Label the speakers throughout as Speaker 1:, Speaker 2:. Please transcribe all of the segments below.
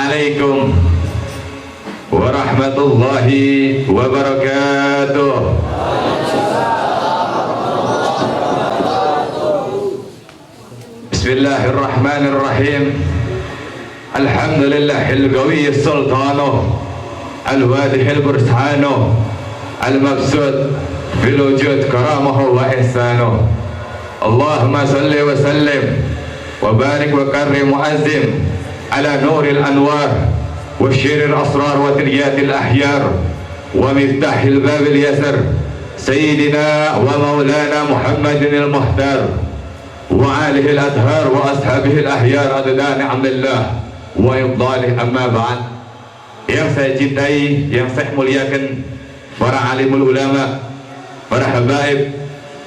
Speaker 1: Assalamualaikum warahmatullahi wabarakatuh. Bismillahirrahmanirrahim. Alhamdulillahil qawiyyis sultanuh al-wadihil bursanuh al-mabsud fil wujud karamahu wa ihsanuh. Allahumma salli wa sallim wa barik wa karrim muazzim ala nuril anwar wa syiril asrar wa tiryatil ahyar wa miftahil babil yasar sayyidina wa maulana Muhammadin al-muhtar wa alihi al-adhar wa ashabihi al-ahyar adada ni'amillah wa ibdalih. Amma ba'd. Yang saya cintai, yang saya muliakan, para alimul ulama, para habaib,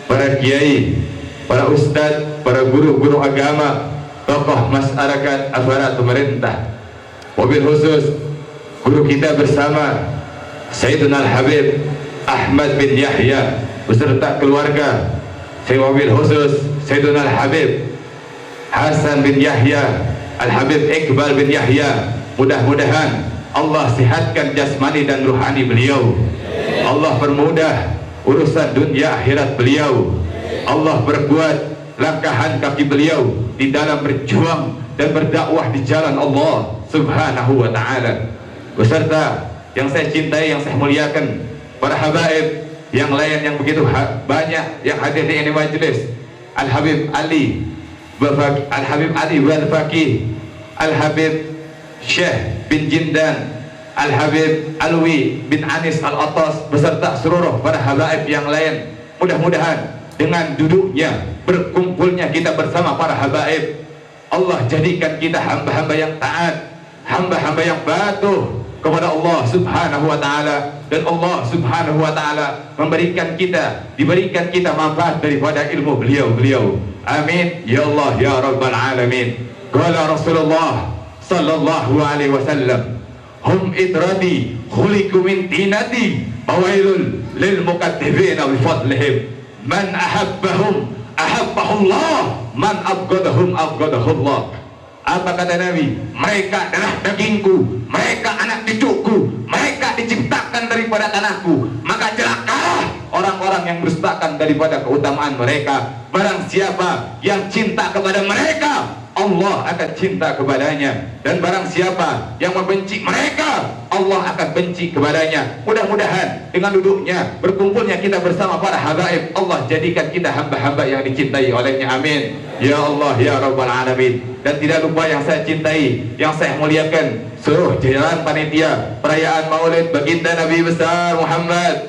Speaker 1: para kiai, para ustadz, para guru-guru agama, tokoh masyarakat, aparat pemerintah, wabil khusus guru kita bersama Sayyiduna Al-Habib Ahmad bin Yahya beserta keluarga. Saya wabil khusus Sayyiduna Al-Habib Hasan bin Yahya, Al-Habib Iqbal bin Yahya. Mudah-mudahan Allah sihatkan jasmani dan ruhani beliau. Allah permudah urusan dunia akhirat beliau. Allah berbuat langkahan kaki beliau di dalam berjuang dan berdakwah di jalan Allah Subhanahu wa ta'ala. Beserta yang saya cintai, yang saya muliakan, para habaib yang lain yang begitu banyak yang hadir di ini majelis. Al-Habib Ali Al-Habib Ali bin Faqih, Al-Habib Syekh bin Jindan, Al-Habib Alwi bin Anis Al-Atas beserta seluruh para habaib yang lain. Mudah-mudahan dengan duduknya, berkumpulnya kita bersama para habaib, Allah jadikan kita hamba-hamba yang taat, hamba-hamba yang patuh kepada Allah Subhanahu wa ta'ala, dan Allah Subhanahu wa ta'ala diberikan kita manfaat daripada ilmu beliau. Amin ya Allah ya Rabbal alamin. Qala Rasulullah sallallahu alaihi wasallam, hum idradi khuliqu min tinati awailul lil mukaththibina bi fadlihim, man ahabbahum ahabbahullah, man abghadahum abghadahullah. Apa kata Nabi? Mereka adalah dagingku, mereka anak cucuku, mereka diciptakan daripada tanahku, maka celakalah orang-orang yang berdustakan daripada keutamaan mereka. Barang siapa yang cinta kepada mereka, Allah akan cinta kepadanya, dan barang siapa yang membenci mereka, Allah akan benci kepadanya. Mudah-mudahan dengan duduknya, berkumpulnya kita bersama para habaib, Allah jadikan kita hamba-hamba yang dicintai olehnya. Amin ya Allah ya Rabbal alamin. Dan tidak lupa yang saya cintai, yang saya muliakan, seluruh jajaran panitia perayaan Maulid baginda Nabi besar Muhammad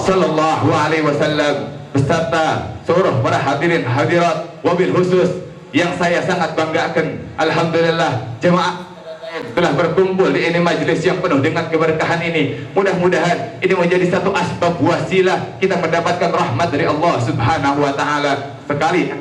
Speaker 1: sallallahu alaihi wasallam beserta seluruh para hadirin hadirat, wabil khusus yang saya sangat banggakan, alhamdulillah jemaah telah berkumpul di ini majelis yang penuh dengan keberkahan ini. Mudah-mudahan ini menjadi satu asbab wasilah kita mendapatkan rahmat dari Allah Subhanahu wa ta'ala. Sekali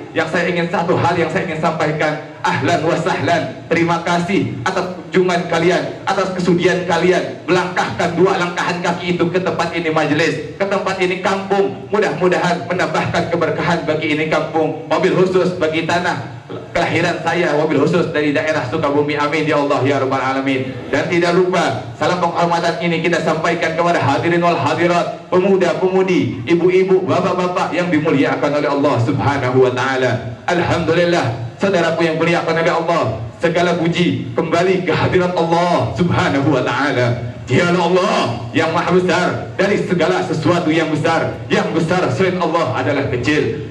Speaker 1: satu hal yang saya ingin sampaikan, ahlan wa sahlan, terima kasih atas kunjungan kalian, atas kesudian kalian melangkahkan 2 langkahan kaki itu ke tempat ini majelis, ke tempat ini kampung. Mudah-mudahan menambahkan keberkahan bagi ini kampung, wabil khusus bagi tanah kelahiran saya, wabil khusus dari daerah Sukabumi. Amin ya Allah ya Rabbal alamin. Dan tidak lupa salam penghormatan ini kita sampaikan kepada hadirin wal hadirat, pemuda-pemudi, ibu-ibu, bapak-bapak yang dimuliakan oleh Allah Subhanahu wa ta'ala. Alhamdulillah, saudaraku yang dimuliakan oleh Allah, segala puji kembali ke hadirat Allah Subhanahu wa ta'ala. Dialah Allah yang maha besar dari segala sesuatu yang besar. Yang besar selain Allah adalah kecil.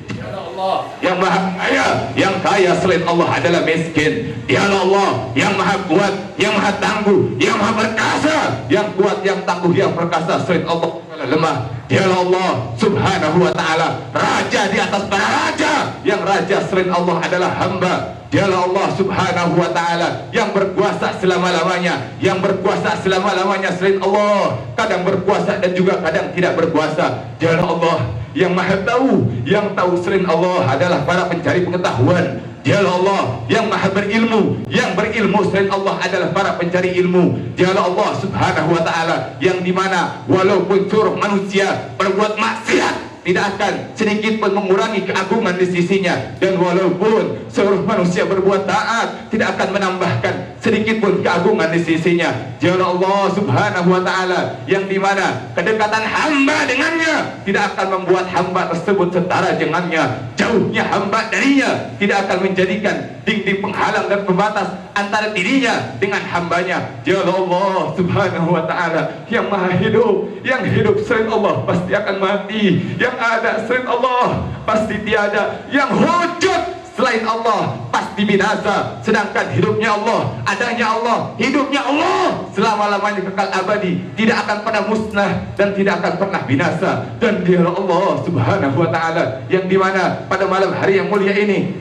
Speaker 1: Yang maha kaya, yang kaya selain Allah adalah miskin. Dialah Allah yang maha kuat, yang maha tangguh, yang maha perkasa. Yang kuat, yang tangguh, yang perkasa selain Allah lemah. Dialah Allah Subhanahu wa ta'ala, raja di atas para raja. Yang raja selain Allah adalah hamba. Dialah Allah Subhanahu wa ta'ala yang berkuasa selama-lamanya. Yang berkuasa selama-lamanya selain Allah, kadang berkuasa dan juga kadang tidak berkuasa. Dialah Allah yang maha tahu, yang tahu selain Allah adalah para pencari pengetahuan. Dialah Allah yang maha berilmu, yang berilmu selain Allah adalah para pencari ilmu. Dialah Allah Subhanahu wa ta'ala yang dimana walaupun suruh manusia berbuat maksiat, tidak akan sedikit pun mengurangi keagungan di sisinya. Dan walaupun seluruh manusia berbuat taat, tidak akan menambahkan sedikit pun keagungan di sisinya. Jalla Allah subhanahu wa ta'ala, yang dimana kedekatan hamba dengannya tidak akan membuat hamba tersebut setara dengannya. Jauhnya hamba darinya tidak akan menjadikan dinding penghalang dan pembatas antara dirinya dengan hambanya. Jalla Allah subhanahu wa ta'ala, yang maha hidup, yang hidup selain Allah pasti akan mati, yang ada selain Allah pasti tiada, yang wujud selain Allah pasti binasa. Sedangkan hidupnya Allah, adanya Allah, hidupnya Allah selama-lamanya kekal abadi, tidak akan pernah musnah dan tidak akan pernah binasa. Dan dia Allah subhanahu wa ta'ala, yang dimana pada malam hari yang mulia ini,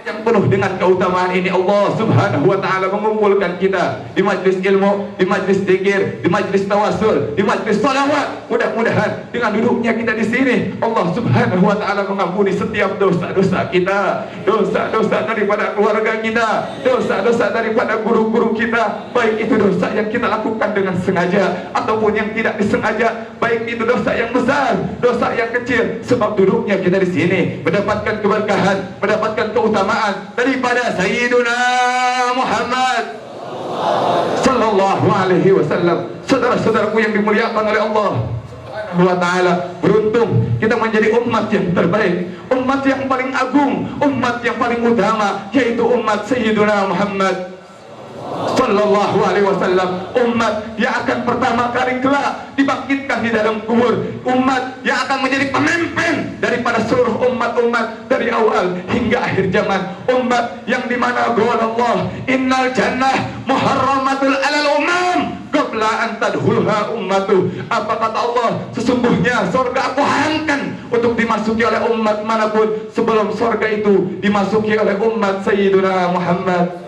Speaker 1: yang penuh dengan keutamaan ini, Allah subhanahu wa ta'ala mengumpulkan kita di majlis ilmu, di majlis zikir, di majlis tawasul, di majlis salawat. Mudah-mudahan dengan duduknya kita di sini, Allah subhanahu wa ta'ala mengampuni setiap dosa-dosa kita, dosa-dosa daripada keluarga kita, dosa-dosa daripada guru-guru kita, baik itu dosa yang kita lakukan dengan sengaja ataupun yang tidak disengaja, baik itu dosa yang besar, dosa yang kecil. Sebab duduknya kita di sini mendapatkan keberkahan, mendapatkan keutamaan daripada Sayyiduna Muhammad sallallahu alaihi wasallam. Saudara-saudaraku yang dimuliakan oleh Allah subhanahu wa ta'ala, beruntung kita menjadi umat yang terbaik, umat yang paling agung, umat yang paling utama, yaitu umat Sayyiduna Muhammad sallallahu alaihi wasallam. Umat yang akan pertama kali kelak dibangkitkan di dalam kubur, umat yang akan menjadi pemimpin daripada seluruh umat-umat dari awal hingga akhir zaman, umat yang dimana qala Allah innal jannah muharramatul alal umam qabla an tadkhulha ummatu. Apa kata Allah? Sesungguhnya surga aku haramkan untuk dimasuki oleh umat manapun sebelum surga itu dimasuki oleh umat Sayyiduna Muhammad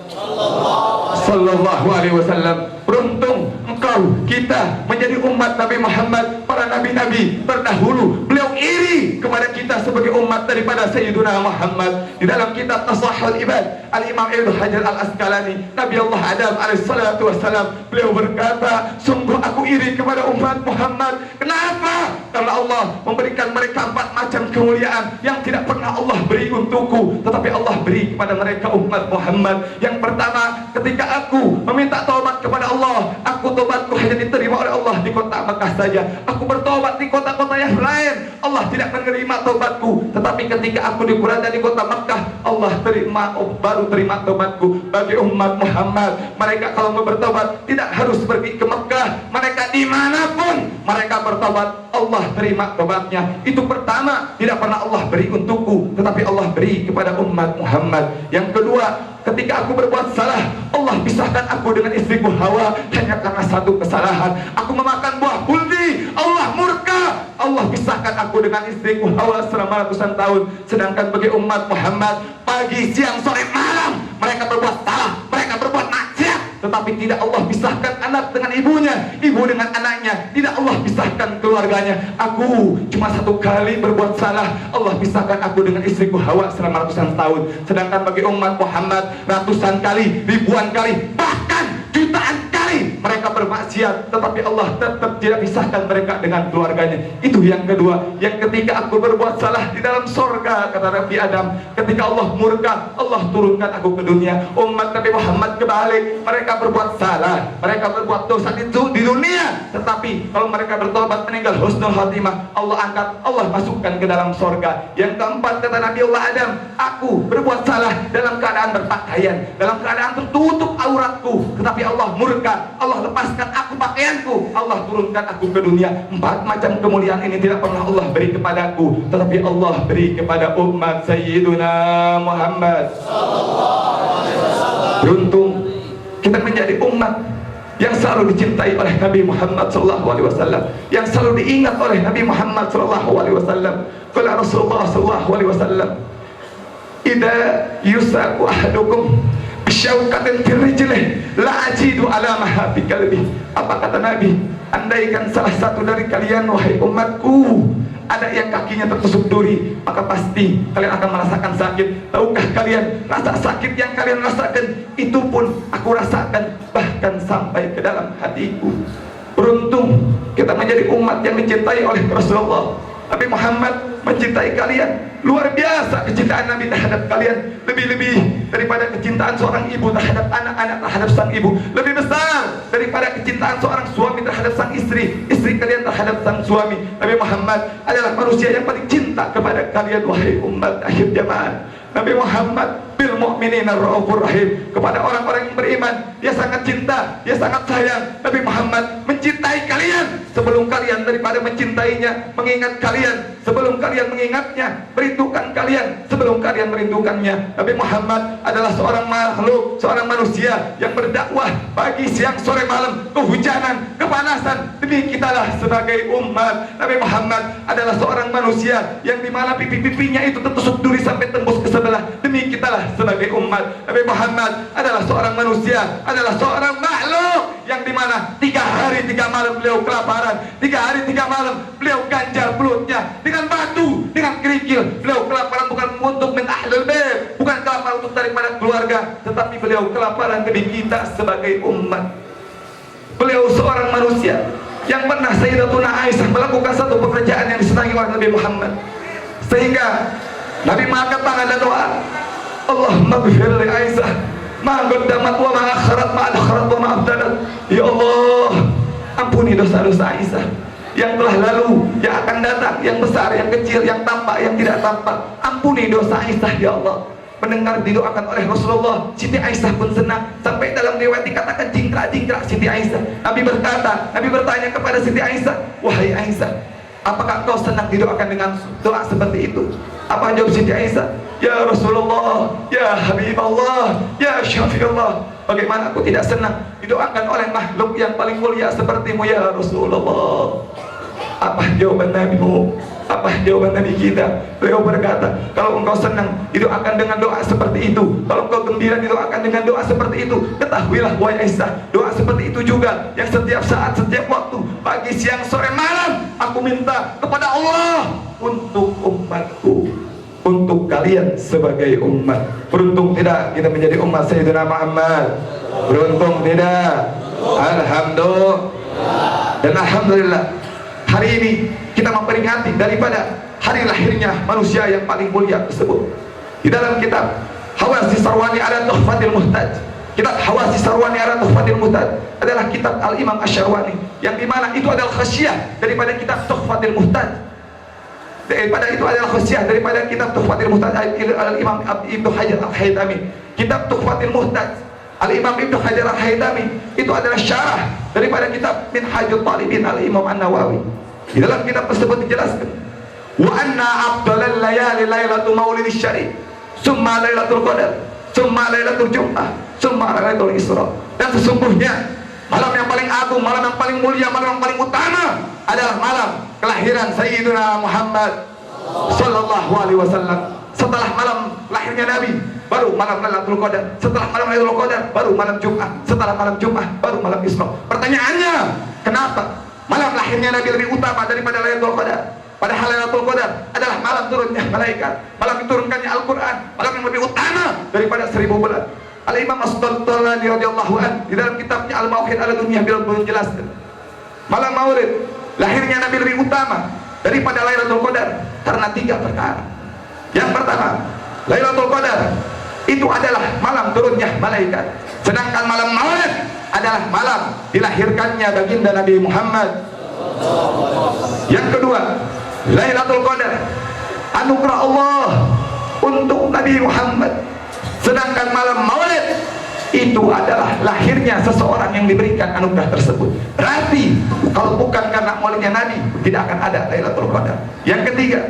Speaker 1: sallallahu alaihi wasallam. Beruntung engkau, kita menjadi umat Nabi Muhammad. Para nabi-nabi terdahulu beliau iri kepada kita sebagai umat daripada Sayyiduna Muhammad. Di dalam kitab Tasahhul Ibad, Al-Imam Ibnu Hajar Al-Asqalani, Nabi Allah Adam alaihissalatu wassalam, beliau berkata, sungguh aku iri kepada umat Muhammad. Kenapa? Karena Allah memberikan mereka 4 macam kemuliaan yang tidak pernah Allah beri untukku, tetapi Allah beri kepada mereka umat Muhammad. Yang pertama, ketika aku meminta taubat kepada Allah, aku tobatku hanya diterima oleh Allah di kota Mekah saja. Aku bertobat di kota-kota yang lain, Allah tidak menerima tobatku. Tetapi ketika aku berada di kota Mekah, Allah baru terima tobatku. Bagi umat Muhammad, mereka kalau mau bertobat tidak harus pergi ke Mekah, mereka dimanapun mereka bertobat, Allah terima tobatnya. Itu pertama, tidak pernah Allah beri untukku, tetapi Allah beri kepada umat Muhammad. Yang kedua, ketika aku berbuat salah, Allah pisahkan aku dengan istriku Hawa hanya karena satu kesalahan. Aku memakan buah kuldi, Allah murka, Allah pisahkan aku dengan istriku Hawa selama ratusan tahun. Sedangkan bagi umat Muhammad, pagi, siang, sore, malam mereka berbuat salah, mereka berbuat maksiat, tetapi tidak Allah pisahkan anak dengan ibunya, ibu dengan anaknya, tidak Allah pisahkan keluarganya. Aku cuma satu kali berbuat salah, Allah pisahkan aku dengan istriku Hawa selama ratusan tahun. Sedangkan bagi umat Muhammad, ratusan kali, ribuan kali, bahkan jutaan kali mereka bermaksiat, tetapi Allah tetap tidak pisahkan mereka dengan keluarganya. Itu yang kedua. Yang ketiga, aku berbuat salah di dalam sorga, kata Nabi Adam, ketika Allah murka, Allah turunkan aku ke dunia. Umat Nabi Muhammad kebalik, mereka berbuat salah, mereka berbuat dosa di dunia, tetapi kalau mereka bertobat meninggal husnul khatimah, Allah angkat, Allah masukkan ke dalam sorga. Yang keempat, kata Nabi Allah Adam, aku berbuat salah dalam keadaan berpakaian, dalam keadaan tertutup auratku, tetapi Allah murka, Allah lepaskan aku pakaianku, Allah turunkan aku ke dunia. 4 macam kemuliaan ini tidak pernah Allah beri kepadaku, tetapi Allah beri kepada umat Sayyiduna Muhammad. Beruntung kita menjadi umat yang selalu dicintai oleh Nabi Muhammad SAW, yang selalu diingat oleh Nabi Muhammad SAW. Qala Rasulullah SAW, idza yusaku ahadukum bisyaukatin firrijlih la ajidu alamaha fi qalbi. Apa kata Nabi? Andaikan salah satu dari kalian, wahai umatku, ada yang kakinya tertusuk duri, maka pasti kalian akan merasakan sakit. Tahukah kalian, rasa sakit yang kalian rasakan itu pun aku rasakan, bahkan sampai ke dalam hatiku. Beruntung kita menjadi umat yang dicintai oleh Rasulullah.
Speaker 2: Nabi Muhammad mencintai kalian. Luar biasa kecintaan Nabi terhadap kalian. Lebih-lebih daripada kecintaan seorang ibu terhadap anak-anak terhadap sang ibu. Lebih besar daripada kecintaan seorang suami terhadap sang istri, istri kalian terhadap sang suami. Nabi Muhammad adalah manusia yang paling cinta kepada kalian, wahai umat akhir zaman. Nabi Muhammad bil mu'minina raufur rahim. Kepada orang-orang yang beriman, dia sangat cinta, dia sangat sayang. Nabi Muhammad mencintai kalian sebelum kalian daripada mencintainya, mengingat kalian sebelum kalian mengingatnya, merindukan kalian sebelum kalian merindukannya. Nabi Muhammad adalah seorang makhluk, seorang manusia yang berdakwah pagi, siang, sore, malam, kehujanan, kepanasan, demi kitalah sebagai umat. Nabi Muhammad adalah seorang manusia yang dimana pipi-pipinya itu tertusuk duri sampai tembus ke sebelah, demi kitalah sebagai umat. Nabi Muhammad adalah seorang manusia, adalah seorang makhluk yang dimana 3 hari 3 malam beliau kelaparan, 3 hari 3 malam beliau ganjar perutnya dengan batu, dengan kerikil. Beliau kelaparan bukan untuk min ahlul bait, bukan kelaparan untuk daripada keluarga, tetapi beliau kelaparan demi kita sebagai umat. Beliau seorang manusia yang pernah Sayyidatuna Aisyah melakukan satu pekerjaan yang disenangi oleh Nabi Muhammad, sehingga Nabi mengangkat tangan dan doa, Allahumma ghfir li Aisyah ma qaddamat wa ma akharat ma adkharat wa ma abdalat. Ya Allah, ampuni dosa-dosa Aisyah yang telah lalu, yang akan datang, yang besar, yang kecil, yang tampak, yang tidak tampak. Ampuni dosa Aisyah ya Allah. Mendengar didoakan oleh Rasulullah, Siti Aisyah pun senang. Sampai dalam riwayat dikatakan jingkrak-jingkrak Siti Aisyah. Nabi berkata, Nabi bertanya kepada Siti Aisyah, wahai Aisyah, apakah kau senang didoakan dengan doa seperti itu? Apa jawab Siti Aisyah? Ya Rasulullah, ya Habibullah, ya Syafiullah, bagaimana aku tidak senang didoakan oleh makhluk yang paling mulia sepertimu ya Rasulullah. Apa jawaban Nabi-mu? Apa jawaban Nabi kita? Beliau berkata, kalau engkau senang didoakan dengan doa seperti itu, kalau engkau gembira didoakan dengan doa seperti itu, ketahuilah wahai Aisyah, doa seperti itu juga yang setiap saat, setiap waktu, pagi, siang, sore, malam, aku minta kepada Allah untuk umatku, untuk kalian sebagai umat. Beruntung tidak kita menjadi umat Sayyidina Muhammad? Beruntung tidak? Alhamdulillah. Dan alhamdulillah, hari ini kita memperingati daripada hari lahirnya manusia yang paling mulia tersebut. Di dalam kitab Hawasi Sarwani ala Tuhfatil Muhtaj, kitab Hawasi Sarwani ala Tuhfatil Muhtaj adalah kitab Al-Imam Asy-Syarwani, yang dimana itu adalah khasyah daripada kitab Tuhfatil Muhtaj. Daripada itu adalah khasyah daripada kitab Tuhfatil Muhtaj Al-Imam Ibnu Hajar Al-Haytami. Kitab Tuhfatil Muhtaj Al-Imam Ibnu Hajar Al-Haytami itu adalah syarah daripada kitab Minhajul Talibin Al-Imam An-Nawawi. Di dalam kitab tersebut dijelaskan, wa anna afdalal layali lailatul maulidis syarif, summa lailatul qadar, summa lailatul jum'ah, summa lailatul isra. Dan sesungguhnya malam yang paling agung, malam yang paling mulia, malam yang paling utama adalah malam kelahiran Sayyidina Muhammad sallallahu alaihi wasallam. Setelah malam lahirnya Nabi, baru malam Lailatul Qadar. Setelah malam Lailatul Qadar, baru malam Jumat. Setelah malam Jumat, baru malam Isra. Pertanyaannya, kenapa malam lahirnya Nabi lebih utama daripada Lailatul Qadar? Padahal Lailatul Qadar adalah malam turunnya malaikat, malam diturunkannya Al-Quran, malam yang lebih utama daripada 1000 bulan. Al-Imam As-Sultani radhiyallahu anhu di dalam kitabnya Al-Mauhid ala Dunya beliau menjelaskan, malam Maulid lahirnya Nabi lebih utama daripada Lailatul Qadar karena 3 perkara. Yang pertama, Lailatul Qadar itu adalah malam turunnya malaikat, sedangkan malam Maulid adalah malam dilahirkannya baginda Nabi Muhammad. Yang kedua, Lailatul Qadar anugerah Allah untuk Nabi Muhammad, sedangkan malam Maulid itu adalah lahirnya seseorang yang diberikan anugerah tersebut. Berarti kalau bukan karena maulidnya Nabi, tidak akan ada Lailatul Qadar. Yang ketiga,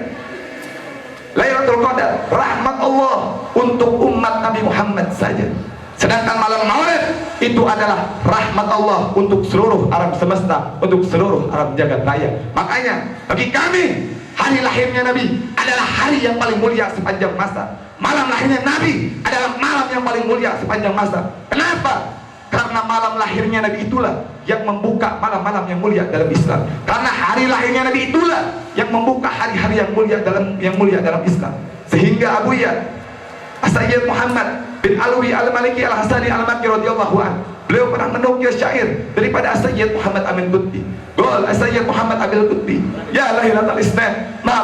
Speaker 2: Lailatul Qadar rahmat Allah untuk umat Nabi Muhammad saja, sedangkan malam Maulid itu adalah rahmat Allah untuk seluruh alam semesta, untuk seluruh alam jagat raya. Makanya bagi kami, hari lahirnya Nabi adalah hari yang paling mulia sepanjang masa. Malam lahirnya Nabi adalah malam yang paling mulia sepanjang masa. Kenapa? Karena malam lahirnya Nabi itulah yang membuka malam-malam yang mulia dalam Islam. Karena hari lahirnya Nabi itulah yang membuka hari-hari yang mulia dalam Islam. Sehingga Abu Ya As-Sayyid Muhammad bin Alwi Al-Maliki Al-Hasani Al-Makki radhiyallahu anhu, beliau pernah menukil syair daripada As-Sayyid Muhammad Amin Qutbi. Qol As-Sayyid Muhammad Amin Qutbi, ya lahilatal islam ma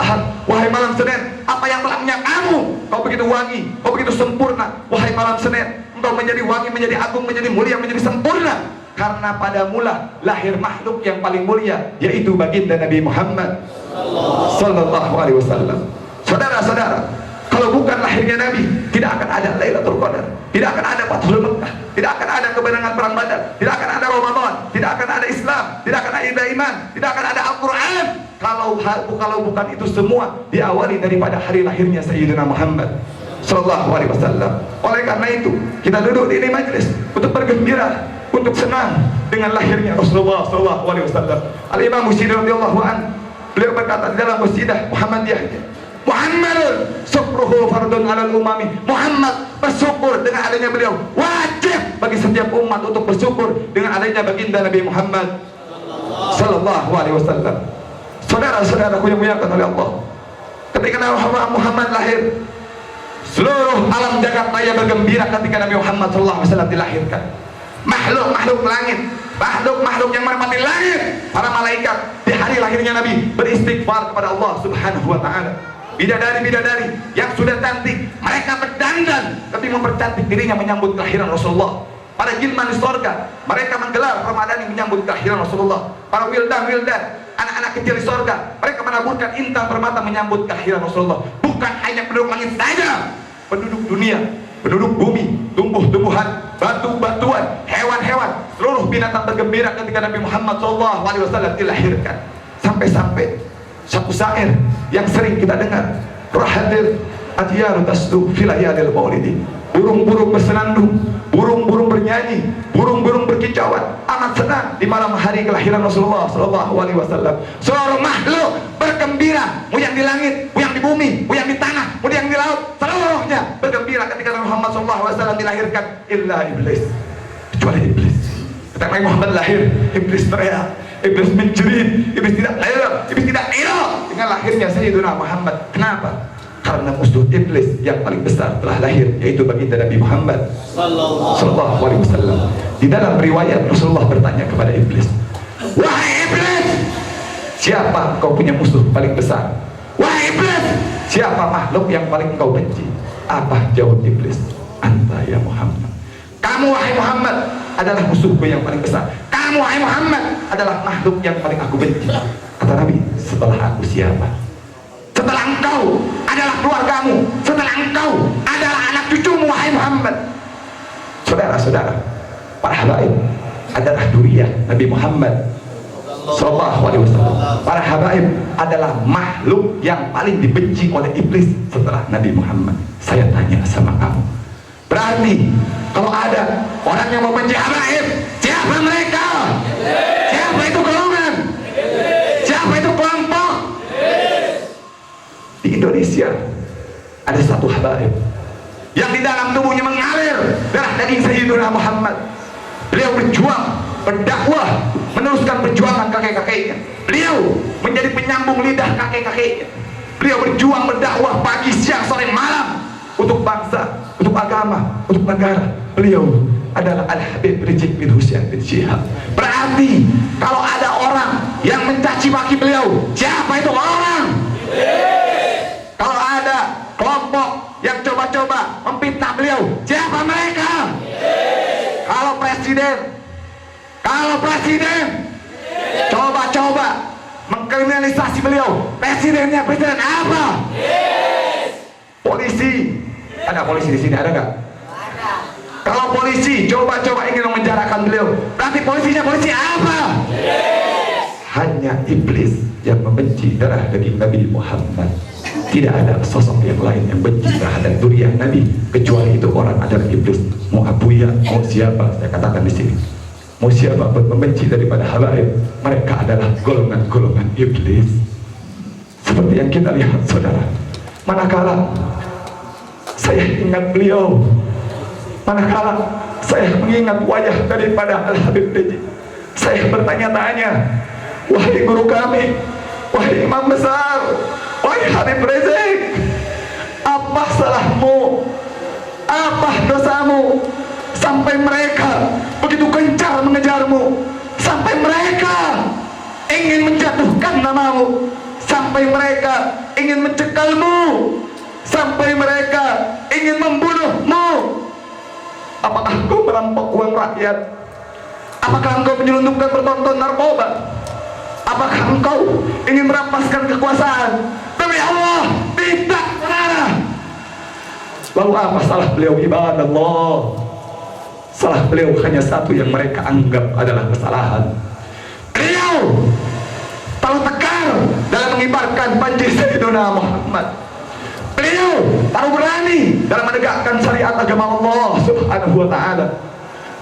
Speaker 2: Ahad, wahai malam Senin, apa yang telah menyapamu? Kau begitu wangi, kau begitu sempurna, wahai malam Senin. Engkau menjadi wangi, menjadi agung, menjadi mulia, menjadi sempurna. Karena pada mula lahir makhluk yang paling mulia, yaitu baginda Nabi Muhammad sallallahu alaihi wasallam. Saudara-saudara, kalau bukan lahirnya Nabi, tidak akan ada Lailatul Qadar, tidak akan ada Fathul Makkah, tidak akan ada kemenangan perang Badar, tidak akan ada Ramadan, tidak akan ada Islam, tidak akan ada iman, tidak akan ada Al-Quran. Kalau bukan itu semua diawali daripada hari lahirnya Sayyidina Muhammad sallallahu alaihi wasallam. Oleh karena itu, kita duduk di ini majlis untuk bergembira, untuk senang dengan lahirnya Rasulullah sallallahu alaihi wasallam. Al-Imam Busiri radhiyallahu anhu, beliau berkata di dalam Qasidah Muhammadiyahnya, Muhammadun syukruhu fardun 'alal umami. Muhammad bersyukur dengan adanya beliau, wajib bagi setiap umat untuk bersyukur dengan adanya baginda Nabi Muhammad sallallahu alaihi wasallam. Saudara-saudaraku yang dimuliakan oleh Allah, ketika Nabi Muhammad lahir, seluruh alam jagat raya bergembira ketika Nabi Muhammad sallallahu alaihi wasallam dilahirkan. Makhluk-makhluk langit, makhluk-makhluk yang menempati langit, para malaikat di hari lahirnya Nabi beristighfar kepada Allah Subhanahu wa taala. Bidadari-bidadari yang sudah cantik, mereka berdandan tapi mempercantik dirinya menyambut kelahiran Rasulullah. Para jilman di sorga, mereka menggelar Ramadhani menyambut kelahiran Rasulullah. Para wildan-wildan, anak-anak kecil di sorga, mereka menaburkan intan permata menyambut kelahiran Rasulullah. Bukan hanya penduduk langit saja, penduduk dunia, penduduk bumi, tumbuh-tumbuhan, batu-batuan, hewan-hewan, seluruh binatang bergembira ketika Nabi Muhammad SAW dilahirkan. Sampai-sampai satu syair yang sering kita dengar, rahatil atyaru tasdu filayadil maulidi. Burung-burung bersenandung, burung-burung bernyanyi, burung-burung berkicauan, amat senang di malam hari kelahiran Rasulullah SAW. Seluruh makhluk bergembira, mau yang di langit, mau yang di bumi, mau yang di tanah, mau yang di laut, seluruhnya bergembira ketika Nabi Muhammad SAW dilahirkan. Illa iblis, kecuali iblis. Ketika Nabi Muhammad lahir, iblis teriak, iblis menjerit, iblis tidak rela, iblis tidak rela dengan lahirnya Sayyidina Muhammad. Kenapa? Karena musuh iblis yang paling besar telah lahir, yaitu baginda Nabi Muhammad sallallahu alaihi wasallam. Di dalam riwayat Rasulullah bertanya kepada iblis, wahai iblis, siapa kau punya musuh paling besar? Wahai iblis, siapa makhluk yang paling kau benci? Apa jawab iblis? Anta ya Muhammad. Kamu wahai Muhammad adalah musuhku yang paling besar. Kamu wahai Muhammad adalah makhluk yang paling aku benci. Kata Nabi, setelah aku siapa? Setelah engkau adalah keluargamu, setelah engkau adalah anak cucumu wahai Muhammad. Saudara-saudara, para habaib adalah duriyah Nabi Muhammad sallallahu alaihi wasallam. Para habaib adalah makhluk yang paling dibenci oleh iblis setelah Nabi Muhammad. Saya tanya sama kamu, berarti kalau ada orang yang membenci habaib, siapa mereka? Siapa itu golongan? Siapa itu kelompok? Di Indonesia ada satu habaib yang di dalam tubuhnya mengalir darah daging Sayyidina Muhammad. Beliau berjuang, berdakwah, meneruskan perjuangan kakek-kakeknya. Beliau menjadi penyambung lidah kakek-kakeknya. Beliau berjuang, berdakwah pagi, siang, sore, malam untuk bangsa, untuk agama, untuk negara. Beliau adalah Al-Habib Rizik bin Husain bin Syihab. Berarti kalau ada orang yang mencaci maki beliau, siapa itu orang? Kalau ada kelompok yang coba-coba memfitnah beliau, siapa mereka? Kalau presiden coba-coba mengkriminalisasi beliau, presidennya presiden apa? Polisi, ada polisi di sini, ada nggak? Kalau polisi coba-coba ingin memenjarakan beliau, berarti polisinya polisi apa? Hanya iblis yang membenci darah daging Nabi Muhammad. Tidak ada sosok yang lain yang benci terhadap duriyah Nabi kecuali itu orang adalah iblis. Mau Abuya, mau siapa, saya katakan di sini, mau siapa pun membenci daripada habaib, mereka adalah golongan-golongan iblis. Seperti yang kita lihat, saudara, manakala saya ingat beliau, manakala saya mengingat wajah daripada Al-Habib Rizik, saya bertanya-tanya, wahai guru kami, wahai imam besar, wahai Habib Rizik, apa salahmu? Apa dosamu? Sampai mereka begitu gencar mengejarmu, sampai mereka ingin menjatuhkan namamu, sampai sampai mereka ingin mencekalmu, sampai mereka ingin membunuhmu. Apakah engkau merampok uang rakyat? Apakah engkau menyelundupkan bertonton narkoba? Apakah engkau ingin merampaskan kekuasaan? Demi Allah, tidak, saudara. Lalu apa salah beliau, ibadah Allah? Salah beliau hanya satu yang mereka anggap adalah kesalahan. Beliau terlalu tegar dalam mengibarkan panji Sayyidina Muhammad. Beliau terlalu berani dalam menegakkan syariat agama Allah Subhanahu wa ta'ala.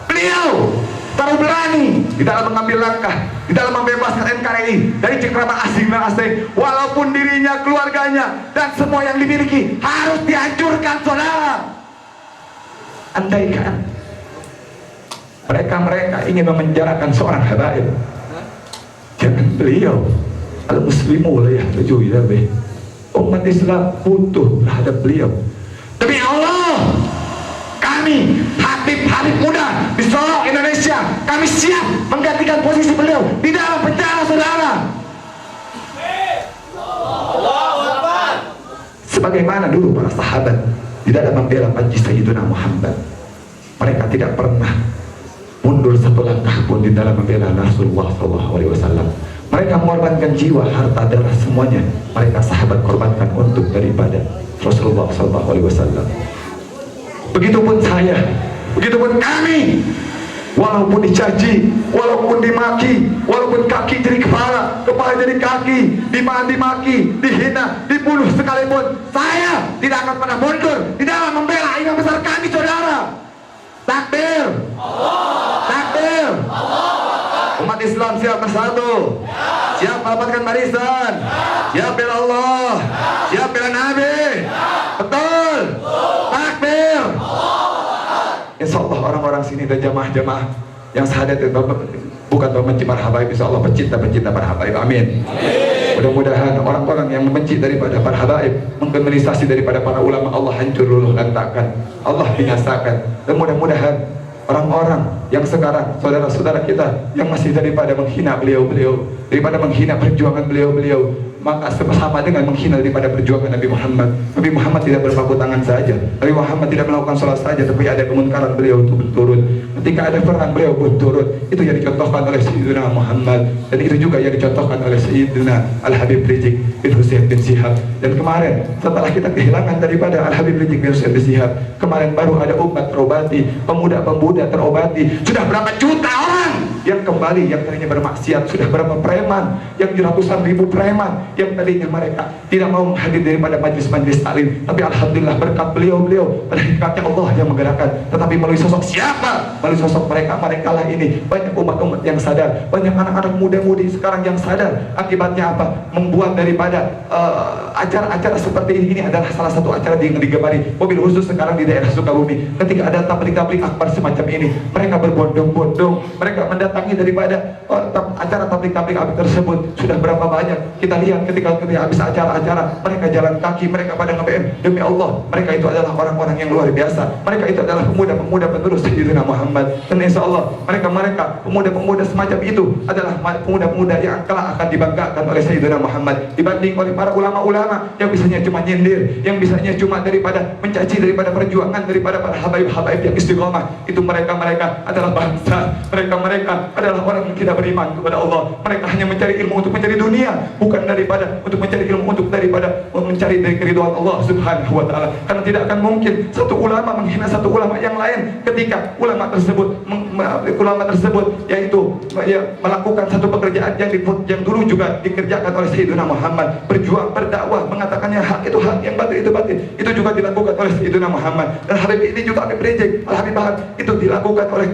Speaker 2: Beliau terlalu berani di dalam mengambil langkah, di dalam membebaskan NKRI dari cengkraman asing dan asing, walaupun dirinya, keluarganya, dan semua yang dimiliki harus dihancurkan, saudara. Andaikan mereka ingin memenjarakan seorang habaib, jangan beliau, al-muslimu la yahtaju ila bih. Umat Islam butuh terhadap beliau. Demi Allah, kami Habib muda di Solo, Indonesia, kami siap menggantikan posisi beliau di dalam penjara, saudara. Sebagaimana dulu para sahabat di dalam membela panji Sayyidina Muhammad, mereka tidak pernah mundur satu langkah pun di dalam membela Rasulullah SAW. Mereka mengorbankan jiwa, harta, darah, semuanya. Mereka sahabat korbankan untuk daripada Rasulullah SAW. Begitupun saya, begitupun kami. Walaupun dicaci, walaupun dimaki, walaupun kaki jadi kepala, kepala jadi kaki, dimaki, dihina, dibunuh sekalipun, saya tidak akan pernah mundur di dalam membela imam besar kami, saudara. Takbir, takbir. Umat Islam siap bersatu, siap mendapatkan barisan, siap bela Allah, siap bela Nabi. Betul, takbir. Insya Allah orang-orang sini dan jamaah-jamaah yang sahadat bukan membenci para habaib, insya Allah pecinta para habaib. Amin. Mudah-mudahan orang-orang yang membenci daripada para habaib, mengkriminalisasi daripada para ulama, Allah hancur luluh lantakan, Allah binasakan. Dan mudah-mudahan orang-orang yang sekarang, saudara-saudara kita yang masih daripada menghina beliau-beliau, daripada menghina perjuangan beliau-beliau, maka sama dengan menghina daripada perjuangan Nabi Muhammad. Nabi Muhammad tidak berpaku tangan saja, Nabi Muhammad tidak melakukan sholat saja, tapi ada kemunkaran beliau itu berturut. Ketika ada perang beliau berturut. Itu yang dicontohkan oleh Sayyidina Muhammad, dan itu juga yang dicontohkan oleh Sayyidina Al-Habib Rizik bin Husain bin Syihab. Dan kemarin setelah kita kehilangan daripada Al-Habib Rizik bin Husain bin Syihab, kemarin baru ada umat terobati, pemuda-pemuda terobati. Sudah berapa juta orang yang kembali, yang tadinya bermaksiat. Sudah berapa preman, yang ratusan ribu preman yang tadinya mereka tidak mau hadir daripada majlis-majlis taklim, tapi alhamdulillah berkat beliau-beliau, pada hakikatnya Allah yang menggerakkan. Tetapi melalui sosok siapa? Melalui sosok mereka lah ini banyak umat-umat yang sadar, banyak anak-anak muda-mudi sekarang yang sadar. Akibatnya apa? Membuat daripada acara-acara seperti ini adalah salah satu acara yang digemari. Mobil khusus sekarang di daerah Sukabumi, ketika ada tablik-tablik akbar semacam ini, mereka berbondong-bondong, mereka mendatangi daripada acara tablik-tablik akbar tersebut. Sudah berapa banyak kita lihat ketika habis acara-acara, mereka jalan kaki, mereka pada nge-BM. Demi Allah, mereka itu adalah orang-orang yang luar biasa. Mereka itu adalah pemuda-pemuda penerus Sayyidina Muhammad. Dan insya Allah mereka pemuda-pemuda semacam itu adalah pemuda-pemuda yang kelak akan dibanggakan oleh Sayyidina Muhammad, dibanding oleh para ulama-ulama yang bisanya cuma nyindir, yang bisanya cuma daripada mencaci daripada perjuangan daripada para habaib-habaib yang istiqomah. Itu mereka adalah bangsa, mereka adalah orang yang tidak beriman kepada Allah. Mereka hanya mencari ilmu untuk mencari dunia, bukan daripada untuk mencari ilmu untuk daripada mencari dari keridhaan Allah Subhanahu wa ta'ala. Karena tidak akan mungkin satu ulama menghina satu ulama yang lain ketika ulama tersebut yaitu melakukan satu pekerjaan yang dulu juga dikerjakan oleh Sayyidina Muhammad, berjuang, berdakwah, mengatakannya hak itu hak, yang batil itu batil, itu juga dilakukan oleh Sayyidina Muhammad. Dan Habib ini juga Habib Rizik, Al-Habib Bahar, itu dilakukan oleh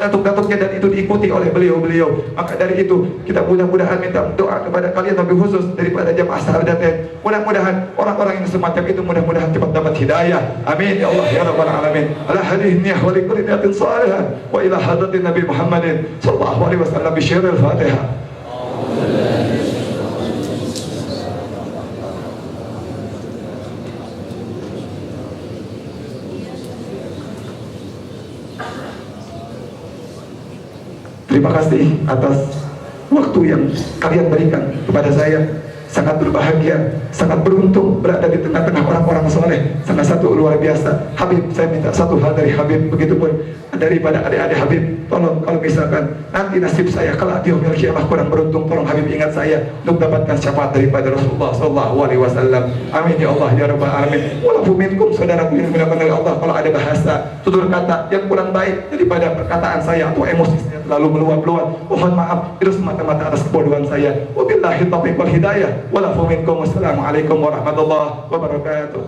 Speaker 2: datuk-datuknya, dan itu diikuti oleh beliau-beliau. Maka dari itu kita mudah-mudahan minta doa kepada kalian, tapi khusus daripada jamaah sahadatnya, mudah-mudahan orang-orang yang semacam itu mudah-mudahan cepat dapat hidayah. Amin ya Allah ya rabbal alamin. Ala hadhihi niyyah wa likulli niyatin salihah wa ila hadratin Nabi Muhammadin sallallahu alaihi wasallam bi syirril Fatihah. Terima kasih atas waktu yang kalian berikan kepada saya. sangat berbahagia, sangat beruntung berada di tengah-tengah orang-orang soleh. Salah satu luar biasa. Habib, saya minta satu hal dari Habib, begitupun daripada adik-adik Habib. Tolong kalau misalkan nanti nasib saya kelak di yaumil qiyamah kurang beruntung, tolong Habib ingat saya untuk dapatkan syafaat daripada Rasulullah sallallahu alaihi wasallam. Amin ya Allah ya rabbal alamin. Walaupun minkum saudaraku yang dimuliakan oleh Allah, kalau ada bahasa tutur kata yang kurang baik daripada perkataan saya atau emosi saya terlalu meluap-luap, mohon maaf, itu semata-mata atas kebodohan saya. Wabillahi taufiq wal hidayah. Walaupun minkum, wassalamualaikum warahmatullahi wabarakatuh.